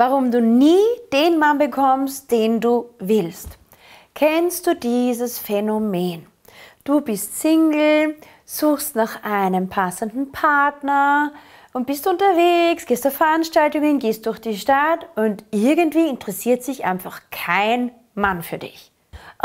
warum du nie den Mann bekommst, den du willst. Kennst du dieses Phänomen? Du bist Single, suchst nach einem passenden Partner und bist unterwegs, gehst auf Veranstaltungen, gehst durch die Stadt und irgendwie interessiert sich einfach kein Mann für dich.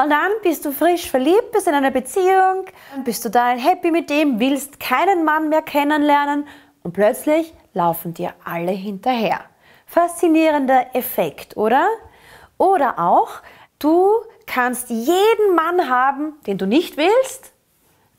Und dann bist du frisch verliebt, bist in einer Beziehung, bist total happy mit dem, willst keinen Mann mehr kennenlernen und plötzlich laufen dir alle hinterher. Faszinierender Effekt, oder? Oder auch, du kannst jeden Mann haben, den du nicht willst,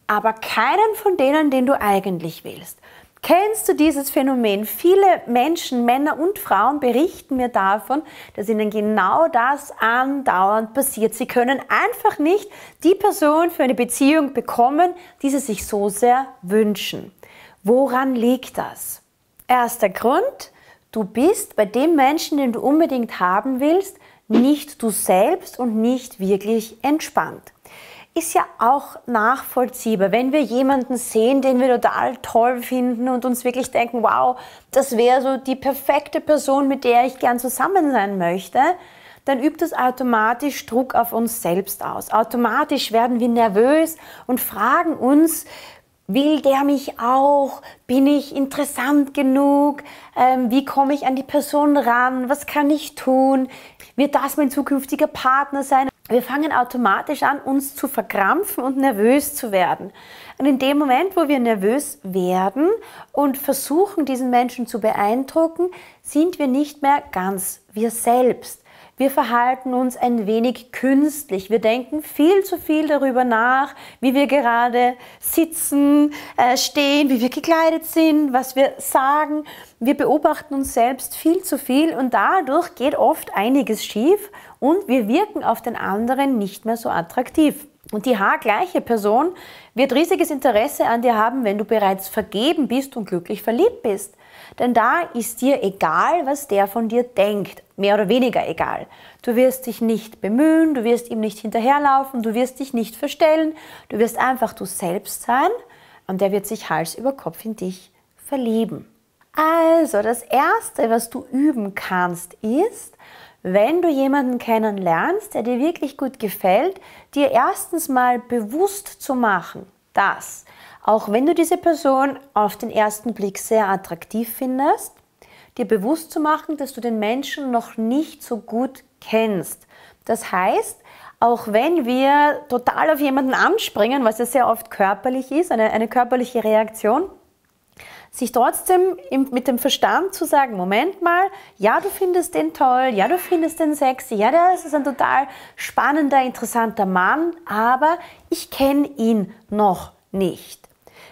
aber keinen von denen, den du eigentlich willst. Kennst du dieses Phänomen? Viele Menschen, Männer und Frauen berichten mir davon, dass ihnen genau das andauernd passiert. Sie können einfach nicht die Person für eine Beziehung bekommen, die sie sich so sehr wünschen. Woran liegt das? Erster Grund: Du bist bei dem Menschen, den du unbedingt haben willst, nicht du selbst und nicht wirklich entspannt. Ist ja auch nachvollziehbar, wenn wir jemanden sehen, den wir total toll finden und uns wirklich denken, wow, das wäre so die perfekte Person, mit der ich gern zusammen sein möchte, dann übt das automatisch Druck auf uns selbst aus. Automatisch werden wir nervös und fragen uns, will der mich auch? Bin ich interessant genug? Wie komme ich an die Person ran? Was kann ich tun? Wird das mein zukünftiger Partner sein? Wir fangen automatisch an, uns zu verkrampfen und nervös zu werden. Und in dem Moment, wo wir nervös werden und versuchen, diesen Menschen zu beeindrucken, sind wir nicht mehr ganz wir selbst. Wir verhalten uns ein wenig künstlich. Wir denken viel zu viel darüber nach, wie wir gerade sitzen, stehen, wie wir gekleidet sind, was wir sagen. Wir beobachten uns selbst viel zu viel und dadurch geht oft einiges schief und wir wirken auf den anderen nicht mehr so attraktiv. Und die haargleiche Person wird riesiges Interesse an dir haben, wenn du bereits vergeben bist und glücklich verliebt bist. Denn da ist dir egal, was der von dir denkt. Mehr oder weniger egal. Du wirst dich nicht bemühen, du wirst ihm nicht hinterherlaufen, du wirst dich nicht verstellen, du wirst einfach du selbst sein und der wird sich Hals über Kopf in dich verlieben. Also, das Erste, was du üben kannst, ist, wenn du jemanden kennenlernst, der dir wirklich gut gefällt, dir erstens mal bewusst zu machen, dass, auch wenn du diese Person auf den ersten Blick sehr attraktiv findest, dir bewusst zu machen, dass du den Menschen noch nicht so gut kennst. Das heißt, auch wenn wir total auf jemanden anspringen, was ja sehr oft körperlich ist, eine körperliche Reaktion, sich trotzdem mit dem Verstand zu sagen, Moment mal, ja, du findest den toll, ja, du findest den sexy, ja, das ist ein total spannender, interessanter Mann, aber ich kenne ihn noch nicht.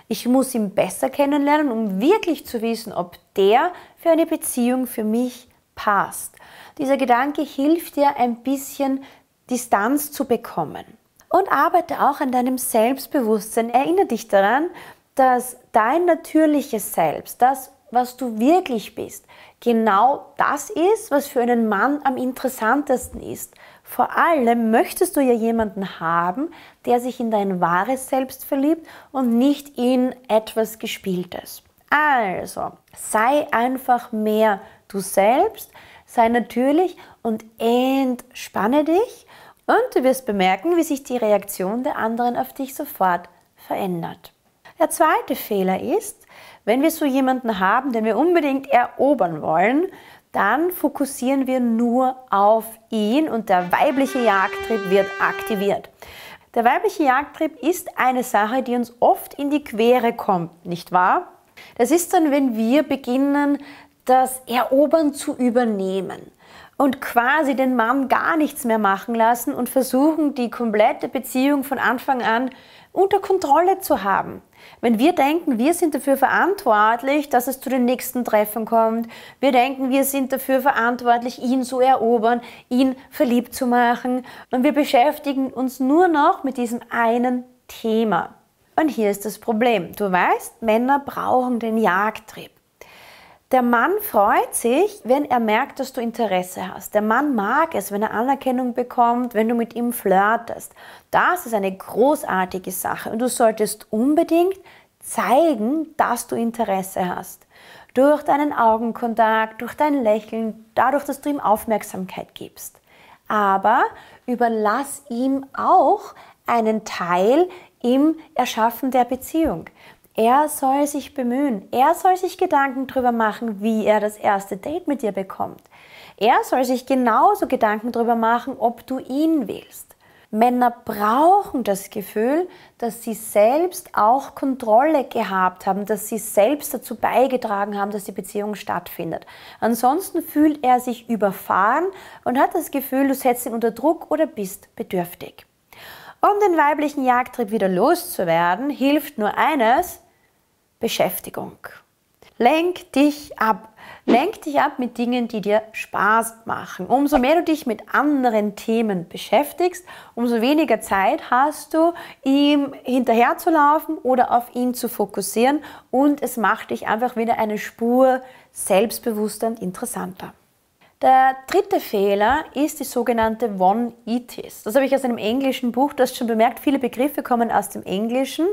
Ich muss ihn besser kennenlernen, um wirklich zu wissen, ob der für eine Beziehung für mich passt. Dieser Gedanke hilft dir, ein bisschen Distanz zu bekommen. Und arbeite auch an deinem Selbstbewusstsein. Erinnere dich daran, dass dein natürliches Selbst, das, was du wirklich bist, genau das ist, was für einen Mann am interessantesten ist. Vor allem möchtest du ja jemanden haben, der sich in dein wahres Selbst verliebt und nicht in etwas Gespieltes. Also, sei einfach mehr du selbst, sei natürlich und entspanne dich und du wirst bemerken, wie sich die Reaktion der anderen auf dich sofort verändert. Der zweite Fehler ist, wenn wir so jemanden haben, den wir unbedingt erobern wollen, dann fokussieren wir nur auf ihn und der weibliche Jagdtrieb wird aktiviert. Der weibliche Jagdtrieb ist eine Sache, die uns oft in die Quere kommt, nicht wahr? Das ist dann, wenn wir beginnen, das Erobern zu übernehmen und quasi den Mann gar nichts mehr machen lassen und versuchen, die komplette Beziehung von Anfang an unter Kontrolle zu haben. Wenn wir denken, wir sind dafür verantwortlich, dass es zu den nächsten Treffen kommt, wir denken, wir sind dafür verantwortlich, ihn zu erobern, ihn verliebt zu machen und wir beschäftigen uns nur noch mit diesem einen Thema. Und hier ist das Problem. Du weißt, Männer brauchen den Jagdtrieb. Der Mann freut sich, wenn er merkt, dass du Interesse hast. Der Mann mag es, wenn er Anerkennung bekommt, wenn du mit ihm flirtest. Das ist eine großartige Sache und du solltest unbedingt zeigen, dass du Interesse hast. durch deinen Augenkontakt, durch dein Lächeln, dadurch, dass du ihm Aufmerksamkeit gibst. Aber überlass ihm auch einen Teil im Erschaffen der Beziehung. Er soll sich bemühen, er soll sich Gedanken darüber machen, wie er das erste Date mit dir bekommt. Er soll sich genauso Gedanken darüber machen, ob du ihn willst. Männer brauchen das Gefühl, dass sie selbst auch Kontrolle gehabt haben, dass sie selbst dazu beigetragen haben, dass die Beziehung stattfindet. Ansonsten fühlt er sich überfahren und hat das Gefühl, du setzt ihn unter Druck oder bist bedürftig. Um den weiblichen Jagdtrieb wieder loszuwerden, hilft nur eines: Beschäftigung. Lenk dich ab. Lenk dich ab mit Dingen, die dir Spaß machen. Umso mehr du dich mit anderen Themen beschäftigst, umso weniger Zeit hast du, ihm hinterherzulaufen oder auf ihn zu fokussieren, und es macht dich einfach wieder eine Spur selbstbewusster und interessanter. Der dritte Fehler ist die sogenannte One-Itis. Das habe ich aus einem englischen Buch, du hast schon bemerkt, viele Begriffe kommen aus dem Englischen,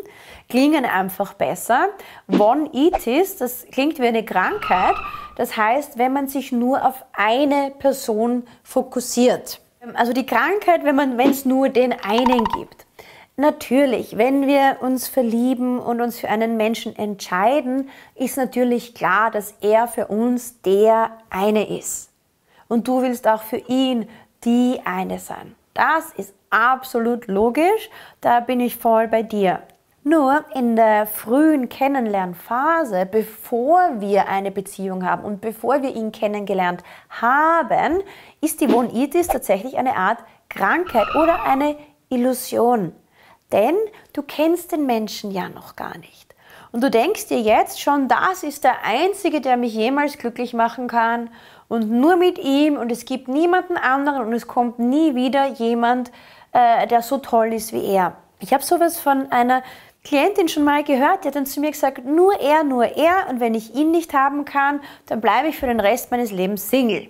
klingen einfach besser. One-Itis, das klingt wie eine Krankheit, das heißt, wenn man sich nur auf eine Person fokussiert. Also die Krankheit, wenn es nur den einen gibt. Natürlich, wenn wir uns verlieben und uns für einen Menschen entscheiden, ist natürlich klar, dass er für uns der eine ist. Und du willst auch für ihn die eine sein. Das ist absolut logisch, da bin ich voll bei dir. Nur in der frühen Kennenlernphase, bevor wir eine Beziehung haben und bevor wir ihn kennengelernt haben, ist die One-Itis tatsächlich eine Art Krankheit oder eine Illusion. Denn du kennst den Menschen ja noch gar nicht. Und du denkst dir jetzt schon, das ist der Einzige, der mich jemals glücklich machen kann, und nur mit ihm, und es gibt niemanden anderen und es kommt nie wieder jemand, der so toll ist wie er. Ich habe sowas von einer Klientin schon mal gehört, die hat dann zu mir gesagt, nur er, und wenn ich ihn nicht haben kann, dann bleibe ich für den Rest meines Lebens Single.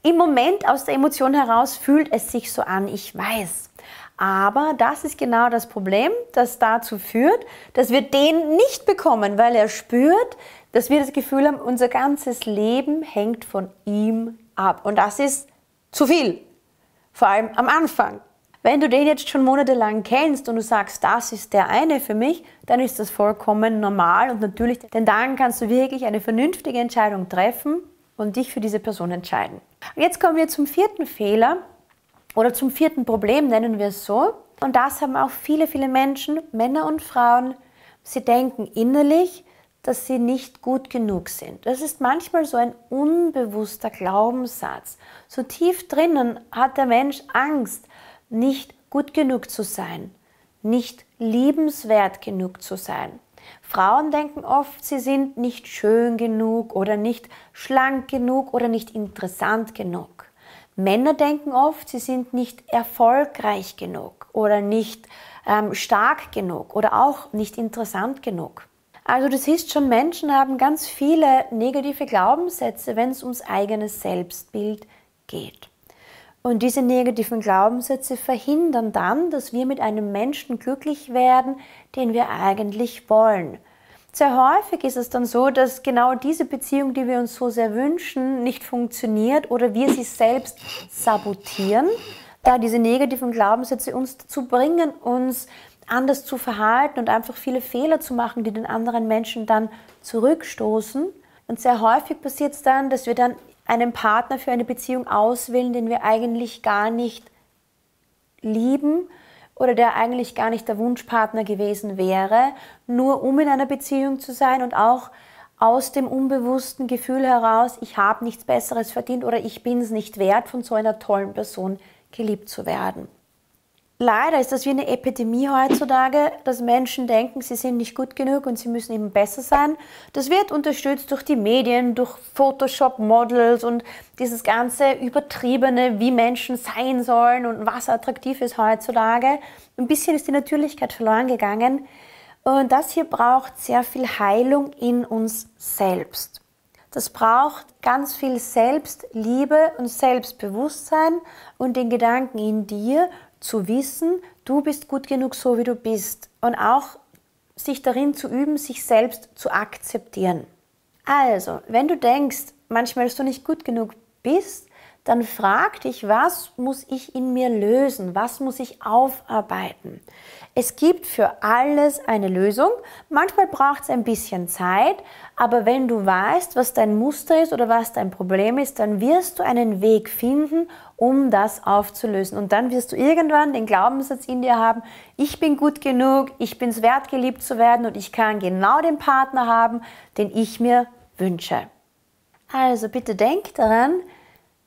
Im Moment aus der Emotion heraus fühlt es sich so an, ich weiß. Aber das ist genau das Problem, das dazu führt, dass wir den nicht bekommen, weil er spürt, dass wir das Gefühl haben, unser ganzes Leben hängt von ihm ab. Und das ist zu viel, vor allem am Anfang. Wenn du den jetzt schon monatelang kennst und du sagst, das ist der eine für mich, dann ist das vollkommen normal und natürlich, denn dann kannst du wirklich eine vernünftige Entscheidung treffen und dich für diese Person entscheiden. Und jetzt kommen wir zum vierten Fehler oder zum vierten Problem, nennen wir es so. Und das haben auch viele, viele Menschen, Männer und Frauen. Sie denken innerlich, dass sie nicht gut genug sind. Das ist manchmal so ein unbewusster Glaubenssatz. So tief drinnen hat der Mensch Angst, nicht gut genug zu sein, nicht liebenswert genug zu sein. Frauen denken oft, sie sind nicht schön genug oder nicht schlank genug oder nicht interessant genug. Männer denken oft, sie sind nicht erfolgreich genug oder nicht stark genug oder auch nicht interessant genug. Also du siehst schon, Menschen haben ganz viele negative Glaubenssätze, wenn es ums eigene Selbstbild geht. Und diese negativen Glaubenssätze verhindern dann, dass wir mit einem Menschen glücklich werden, den wir eigentlich wollen. Sehr häufig ist es dann so, dass genau diese Beziehung, die wir uns so sehr wünschen, nicht funktioniert oder wir sie selbst sabotieren, da diese negativen Glaubenssätze uns dazu bringen, uns anders zu verhalten und einfach viele Fehler zu machen, die den anderen Menschen dann zurückstoßen. Und sehr häufig passiert es dann, dass wir dann einen Partner für eine Beziehung auswählen, den wir eigentlich gar nicht lieben oder der eigentlich gar nicht der Wunschpartner gewesen wäre, nur um in einer Beziehung zu sein und auch aus dem unbewussten Gefühl heraus, ich habe nichts Besseres verdient oder ich bin es nicht wert, von so einer tollen Person geliebt zu werden. Leider ist das wie eine Epidemie heutzutage, dass Menschen denken, sie sind nicht gut genug und sie müssen eben besser sein. Das wird unterstützt durch die Medien, durch Photoshop-Models und dieses ganze Übertriebene, wie Menschen sein sollen und was attraktiv ist heutzutage. Ein bisschen ist die Natürlichkeit verloren gegangen und das hier braucht sehr viel Heilung in uns selbst. Das braucht ganz viel Selbstliebe und Selbstbewusstsein und den Gedanken in dir, zu wissen, du bist gut genug, so wie du bist. Und auch sich darin zu üben, sich selbst zu akzeptieren. Also, wenn du denkst, manchmal, dass du nicht gut genug bist, dann frag dich, was muss ich in mir lösen? Was muss ich aufarbeiten? Es gibt für alles eine Lösung. Manchmal braucht es ein bisschen Zeit, aber wenn du weißt, was dein Muster ist oder was dein Problem ist, dann wirst du einen Weg finden, um das aufzulösen. Und dann wirst du irgendwann den Glaubenssatz in dir haben, ich bin gut genug, ich bin es wert, geliebt zu werden und ich kann genau den Partner haben, den ich mir wünsche. Also bitte denk daran,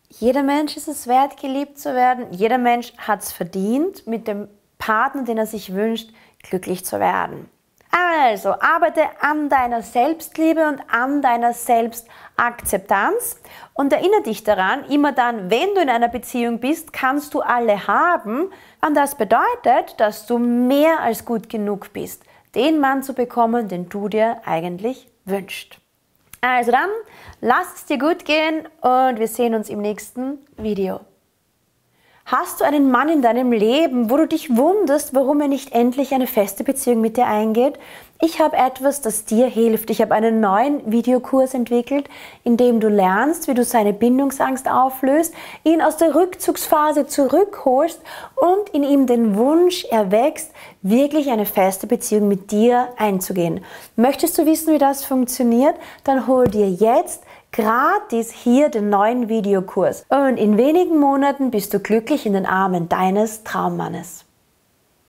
jeder Mensch ist es wert, geliebt zu werden. Jeder Mensch hat es verdient, mit dem Partner, den er sich wünscht, glücklich zu werden. Also, arbeite an deiner Selbstliebe und an deiner Selbstakzeptanz und erinnere dich daran, immer dann, wenn du in einer Beziehung bist, kannst du alle haben. Und das bedeutet, dass du mehr als gut genug bist, den Mann zu bekommen, den du dir eigentlich wünschst. Also dann, lass es dir gut gehen und wir sehen uns im nächsten Video. Hast du einen Mann in deinem Leben, wo du dich wunderst, warum er nicht endlich eine feste Beziehung mit dir eingeht? Ich habe etwas, das dir hilft. Ich habe einen neuen Videokurs entwickelt, in dem du lernst, wie du seine Bindungsangst auflöst, ihn aus der Rückzugsphase zurückholst und in ihm den Wunsch erwächst, wirklich eine feste Beziehung mit dir einzugehen. Möchtest du wissen, wie das funktioniert? Dann hol dir jetzt gratis hier den neuen Videokurs. Und in wenigen Monaten bist du glücklich in den Armen deines Traummannes.